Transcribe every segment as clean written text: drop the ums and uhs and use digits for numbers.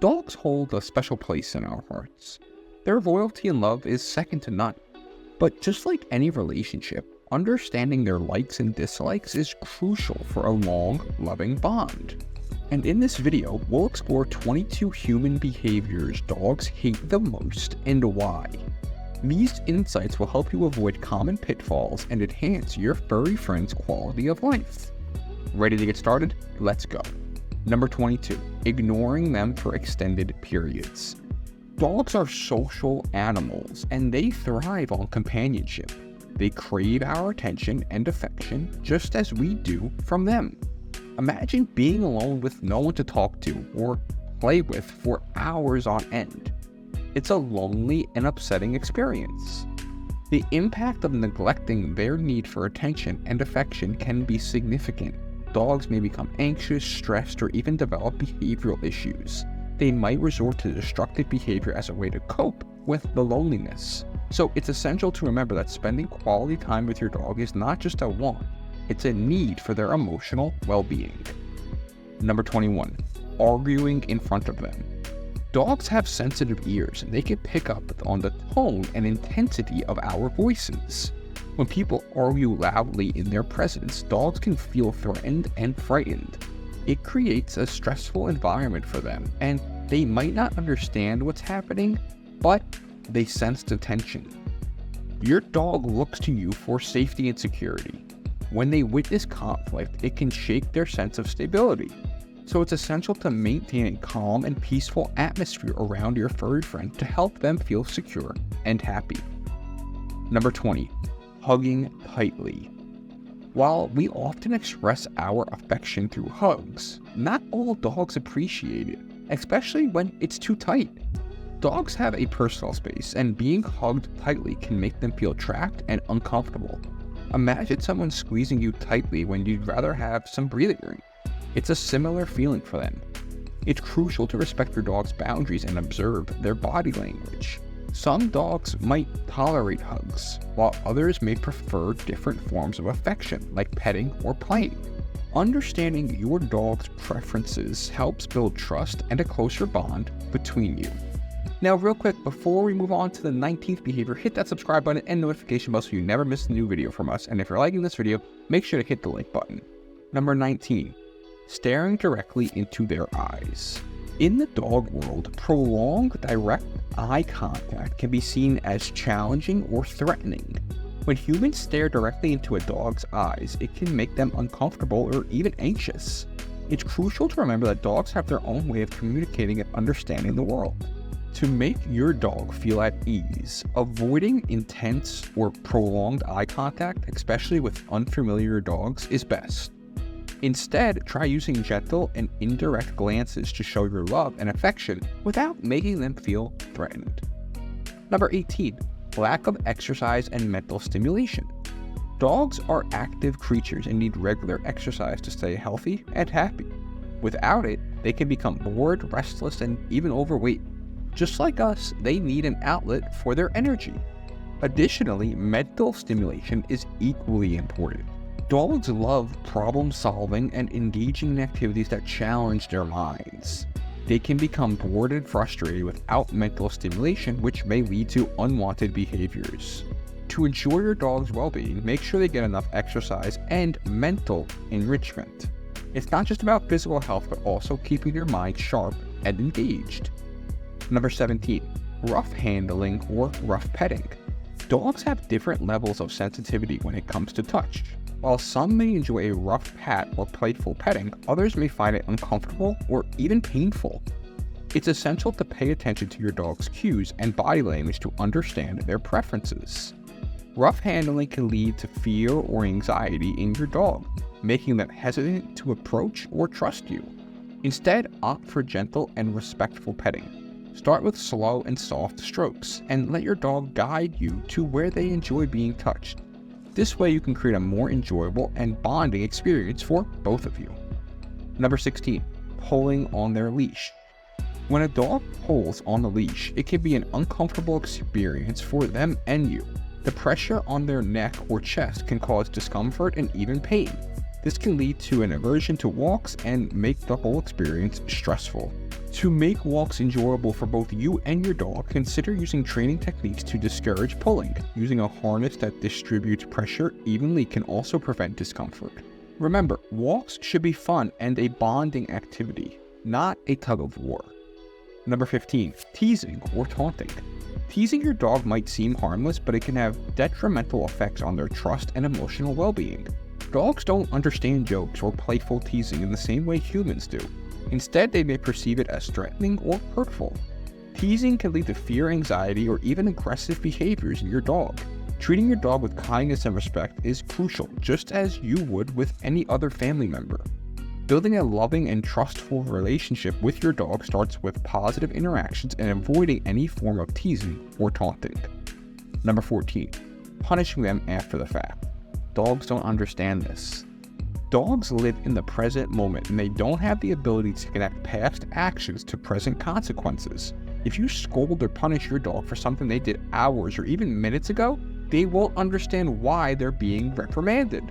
Dogs hold a special place in our hearts. Their loyalty and love is second to none. But just like any relationship, understanding their likes and dislikes is crucial for a long, loving bond. And in this video, we'll explore 22 human behaviors dogs hate the most and why. These insights will help you avoid common pitfalls and enhance your furry friend's quality of life. Ready to get started? Let's go. Number 22, ignoring them for extended periods. Dogs are social animals and they thrive on companionship. They crave our attention and affection just as we do from them. Imagine being alone with no one to talk to or play with for hours on end. It's a lonely and upsetting experience. The impact of neglecting their need for attention and affection can be significant. Dogs may become anxious, stressed, or even develop behavioral issues. They might resort to destructive behavior as a way to cope with the loneliness. So it's essential to remember that spending quality time with your dog is not just a want, it's a need for their emotional well-being. Number 21, arguing in front of them. Dogs have sensitive ears and they can pick up on the tone and intensity of our voices. When people argue loudly in their presence, dogs can feel threatened and frightened. It creates a stressful environment for them, and they might not understand what's happening, but they sense the tension. Your dog looks to you for safety and security. When they witness conflict, it can shake their sense of stability. So it's essential to maintain a calm and peaceful atmosphere around your furry friend to help them feel secure and happy. Number 20, hugging tightly. While we often express our affection through hugs, not all dogs appreciate it, especially when it's too tight. Dogs have a personal space, and being hugged tightly can make them feel trapped and uncomfortable. Imagine someone squeezing you tightly when you'd rather have some breathing room. It's a similar feeling for them. It's crucial to respect your dog's boundaries and observe their body language. Some dogs might tolerate hugs, while others may prefer different forms of affection, like petting or playing. Understanding your dog's preferences helps build trust and a closer bond between you. Now, real quick, before we move on to the 19th behavior, hit that subscribe button and notification bell so you never miss a new video from us. And if you're liking this video, make sure to hit the like button. Number 19, staring directly into their eyes. In the dog world, prolonged direct eye contact can be seen as challenging or threatening. When humans stare directly into a dog's eyes, it can make them uncomfortable or even anxious. It's crucial to remember that dogs have their own way of communicating and understanding the world. To make your dog feel at ease, avoiding intense or prolonged eye contact, especially with unfamiliar dogs, is best. Instead, try using gentle and indirect glances to show your love and affection without making them feel threatened. Number 18, lack of exercise and mental stimulation. Dogs are active creatures and need regular exercise to stay healthy and happy. Without it, they can become bored, restless, and even overweight. Just like us, they need an outlet for their energy. Additionally, mental stimulation is equally important. Dogs love problem solving and engaging in activities that challenge their minds. They can become bored and frustrated without mental stimulation, which may lead to unwanted behaviors. To ensure your dog's well-being, make sure they get enough exercise and mental enrichment. It's not just about physical health, but also keeping your mind sharp and engaged. Number 17, rough handling or rough petting. Dogs have different levels of sensitivity when it comes to touch. While some may enjoy a rough pat or playful petting, others may find it uncomfortable or even painful. It's essential to pay attention to your dog's cues and body language to understand their preferences. Rough handling can lead to fear or anxiety in your dog, making them hesitant to approach or trust you. Instead, opt for gentle and respectful petting. Start with slow and soft strokes, and let your dog guide you to where they enjoy being touched. This way you can create a more enjoyable and bonding experience for both of you. Number 16, pulling on their leash. When a dog pulls on the leash, it can be an uncomfortable experience for them and you. The pressure on their neck or chest can cause discomfort and even pain. This can lead to an aversion to walks and make the whole experience stressful. To make walks enjoyable for both you and your dog, consider using training techniques to discourage pulling. Using a harness that distributes pressure evenly can also prevent discomfort. Remember, walks should be fun and a bonding activity, not a tug of war. Number 15, teasing or taunting. Teasing your dog might seem harmless, but it can have detrimental effects on their trust and emotional well-being. Dogs don't understand jokes or playful teasing in the same way humans do. Instead, they may perceive it as threatening or hurtful. Teasing can lead to fear, anxiety, or even aggressive behaviors in your dog. Treating your dog with kindness and respect is crucial, just as you would with any other family member. Building a loving and trustful relationship with your dog starts with positive interactions and avoiding any form of teasing or taunting. Number 14, punishing them after the fact. Dogs don't understand this. Dogs live in the present moment and they don't have the ability to connect past actions to present consequences. If you scold or punish your dog for something they did hours or even minutes ago, they won't understand why they're being reprimanded.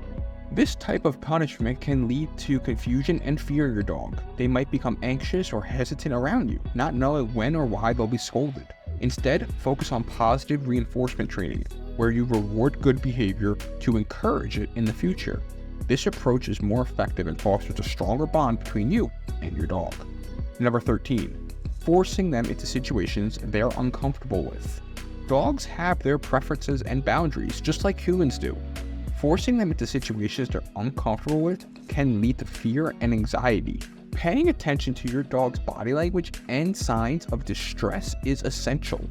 This type of punishment can lead to confusion and fear in your dog. They might become anxious or hesitant around you, not knowing when or why they'll be scolded. Instead, focus on positive reinforcement training, where you reward good behavior to encourage it in the future. This approach is more effective and fosters a stronger bond between you and your dog. Number 13, forcing them into situations they're uncomfortable with. Dogs have their preferences and boundaries, just like humans do. Forcing them into situations they're uncomfortable with can lead to fear and anxiety. Paying attention to your dog's body language and signs of distress is essential.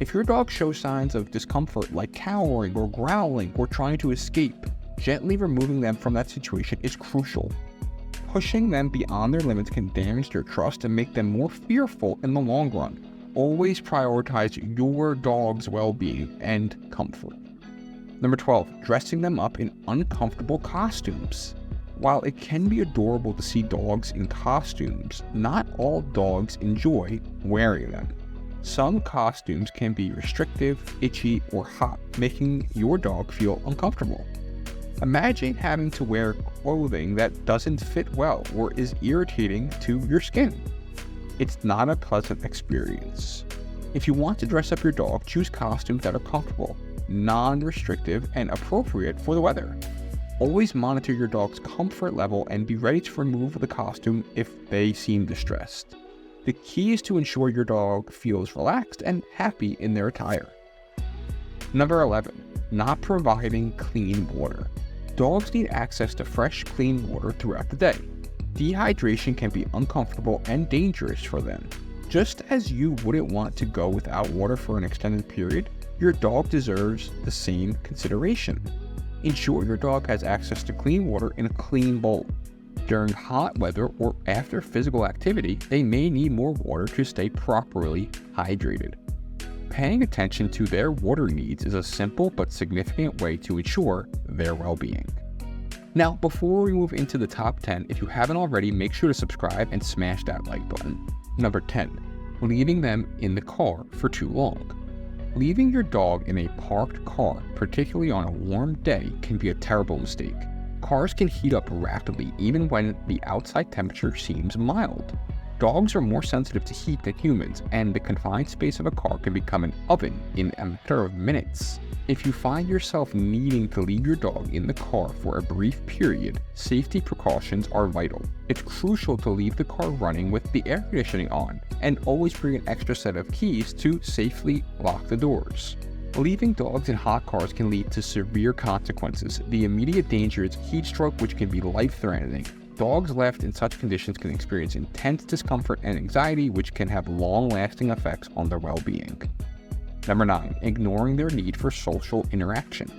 If your dog shows signs of discomfort like cowering or growling or trying to escape, gently removing them from that situation is crucial. Pushing them beyond their limits can damage their trust and make them more fearful in the long run. Always prioritize your dog's well-being and comfort. Number 12, dressing them up in uncomfortable costumes. While it can be adorable to see dogs in costumes, not all dogs enjoy wearing them. Some costumes can be restrictive, itchy, or hot, making your dog feel uncomfortable. Imagine having to wear clothing that doesn't fit well or is irritating to your skin. It's not a pleasant experience. If you want to dress up your dog, choose costumes that are comfortable, non-restrictive, and appropriate for the weather. Always monitor your dog's comfort level and be ready to remove the costume if they seem distressed. The key is to ensure your dog feels relaxed and happy in their attire. Number 11, not providing clean water. Dogs need access to fresh, clean water throughout the day. Dehydration can be uncomfortable and dangerous for them. Just as you wouldn't want to go without water for an extended period, your dog deserves the same consideration. Ensure your dog has access to clean water in a clean bowl. During hot weather or after physical activity, they may need more water to stay properly hydrated. Paying attention to their water needs is a simple but significant way to ensure their well-being. Now, before we move into the top 10, if you haven't already, make sure to subscribe and smash that like button. Number 10, leaving them in the car for too long. Leaving your dog in a parked car, particularly on a warm day, can be a terrible mistake. Cars can heat up rapidly even when the outside temperature seems mild. Dogs are more sensitive to heat than humans, and the confined space of a car can become an oven in a matter of minutes. If you find yourself needing to leave your dog in the car for a brief period, safety precautions are vital. It's crucial to leave the car running with the air conditioning on, and always bring an extra set of keys to safely lock the doors. Leaving dogs in hot cars can lead to severe consequences. The immediate danger is heat stroke, which can be life-threatening. Dogs left in such conditions can experience intense discomfort and anxiety, which can have long-lasting effects on their well-being. Number 9, ignoring their need for social interaction.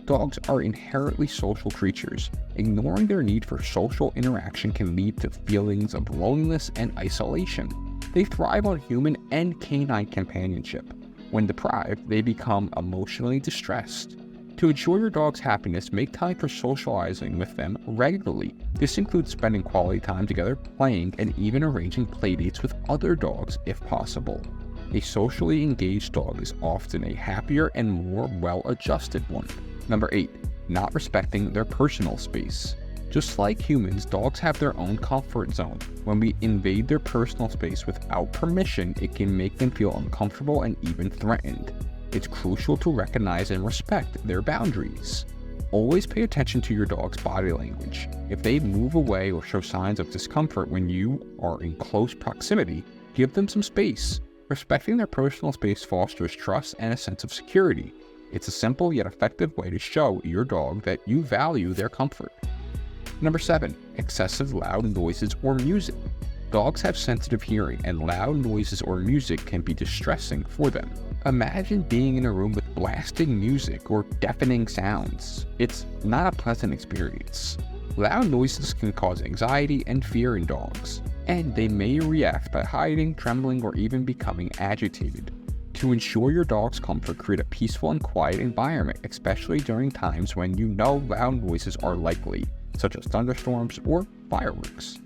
Dogs are inherently social creatures. Ignoring their need for social interaction can lead to feelings of loneliness and isolation. They thrive on human and canine companionship. When deprived, they become emotionally distressed. To ensure your dog's happiness, make time for socializing with them regularly. This includes spending quality time together, playing, and even arranging playdates with other dogs if possible. A socially engaged dog is often a happier and more well-adjusted one. Number 8, not respecting their personal space. Just like humans, dogs have their own comfort zone. When we invade their personal space without permission, it can make them feel uncomfortable and even threatened. It's crucial to recognize and respect their boundaries. Always pay attention to your dog's body language. If they move away or show signs of discomfort when you are in close proximity, give them some space. Respecting their personal space fosters trust and a sense of security. It's a simple yet effective way to show your dog that you value their comfort. Number 7, excessive loud noises or music. Dogs have sensitive hearing, and loud noises or music can be distressing for them. Imagine being in a room with blasting music or deafening sounds. It's not a pleasant experience. Loud noises can cause anxiety and fear in dogs, and they may react by hiding, trembling, or even becoming agitated. To ensure your dog's comfort, create a peaceful and quiet environment, especially during times when you know loud noises are likely, such as thunderstorms or fireworks.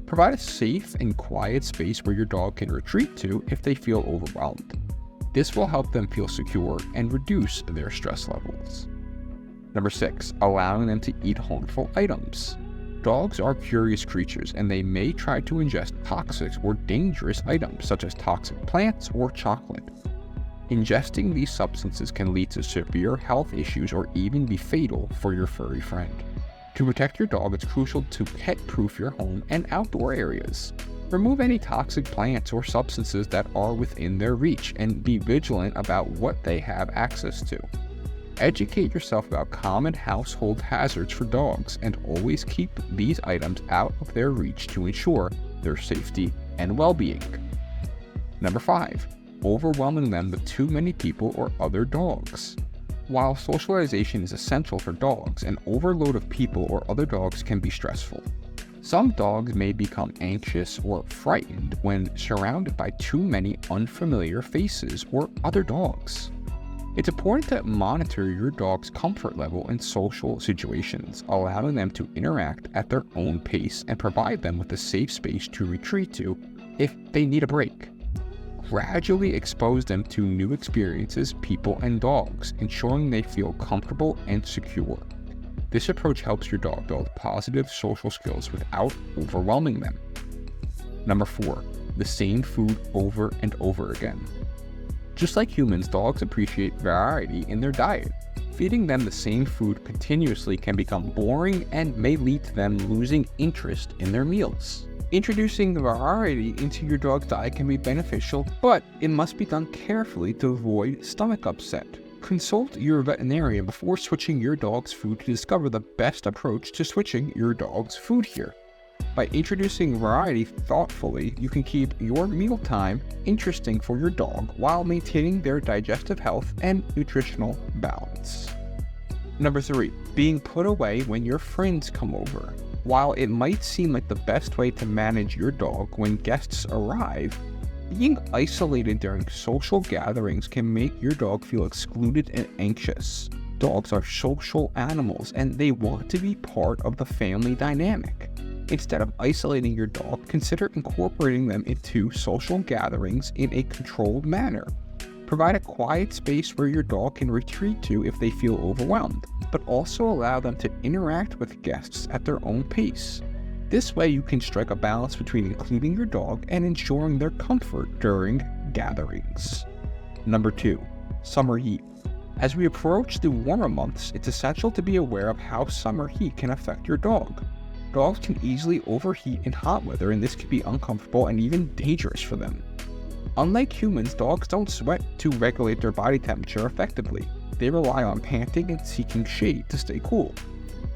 Provide a safe and quiet space where your dog can retreat to if they feel overwhelmed. This will help them feel secure and reduce their stress levels. Number 6, allowing them to eat harmful items. Dogs are curious creatures, and they may try to ingest toxic or dangerous items such as toxic plants or chocolate. Ingesting these substances can lead to severe health issues or even be fatal for your furry friend. To protect your dog, it's crucial to pet-proof your home and outdoor areas. Remove any toxic plants or substances that are within their reach, and be vigilant about what they have access to. Educate yourself about common household hazards for dogs, and always keep these items out of their reach to ensure their safety and well-being. Number 5, overwhelming them with too many people or other dogs. While socialization is essential for dogs, an overload of people or other dogs can be stressful. Some dogs may become anxious or frightened when surrounded by too many unfamiliar faces or other dogs. It's important to monitor your dog's comfort level in social situations, allowing them to interact at their own pace and provide them with a safe space to retreat to if they need a break. Gradually expose them to new experiences, people, and dogs, ensuring they feel comfortable and secure. This approach helps your dog build positive social skills without overwhelming them. Number 4, the same food over and over again. Just like humans, dogs appreciate variety in their diet. Feeding them the same food continuously can become boring and may lead to them losing interest in their meals. Introducing variety into your dog's diet can be beneficial, but it must be done carefully to avoid stomach upset. Consult your veterinarian before switching your dog's food to discover the best approach to switching your dog's food here. By introducing variety thoughtfully, you can keep your mealtime interesting for your dog while maintaining their digestive health and nutritional balance. Number 3, being put away when your friends come over. While it might seem like the best way to manage your dog when guests arrive, being isolated during social gatherings can make your dog feel excluded and anxious. Dogs are social animals, and they want to be part of the family dynamic. Instead of isolating your dog, consider incorporating them into social gatherings in a controlled manner. Provide a quiet space where your dog can retreat to if they feel overwhelmed, but also allow them to interact with guests at their own pace. This way you can strike a balance between including your dog and ensuring their comfort during gatherings. Number 2, summer heat. As we approach the warmer months, it's essential to be aware of how summer heat can affect your dog. Dogs can easily overheat in hot weather, and this can be uncomfortable and even dangerous for them. Unlike humans, dogs don't sweat to regulate their body temperature effectively. They rely on panting and seeking shade to stay cool.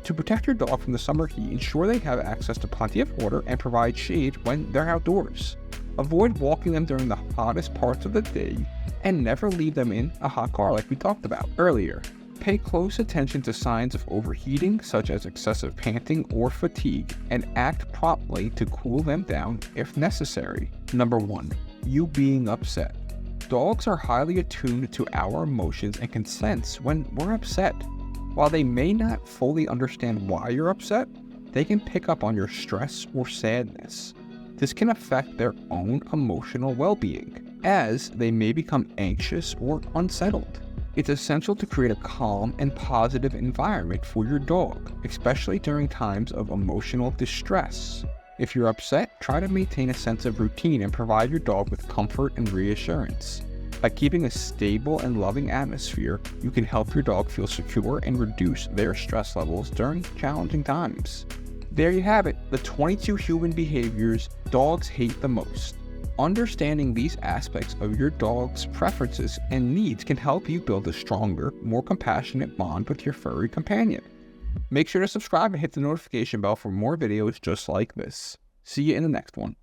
To protect your dog from the summer heat, ensure they have access to plenty of water and provide shade when they're outdoors. Avoid walking them during the hottest parts of the day, and never leave them in a hot car like we talked about earlier. Pay close attention to signs of overheating, such as excessive panting or fatigue, and act promptly to cool them down if necessary. Number 1, you being upset. Dogs are highly attuned to our emotions and can sense when we're upset. While they may not fully understand why you're upset, they can pick up on your stress or sadness. This can affect their own emotional well-being, as they may become anxious or unsettled. It's essential to create a calm and positive environment for your dog, especially during times of emotional distress. If you're upset, try to maintain a sense of routine and provide your dog with comfort and reassurance. By keeping a stable and loving atmosphere, you can help your dog feel secure and reduce their stress levels during challenging times. There you have it, the 22 human behaviors dogs hate the most. Understanding these aspects of your dog's preferences and needs can help you build a stronger, more compassionate bond with your furry companion. Make sure to subscribe and hit the notification bell for more videos just like this. See you in the next one.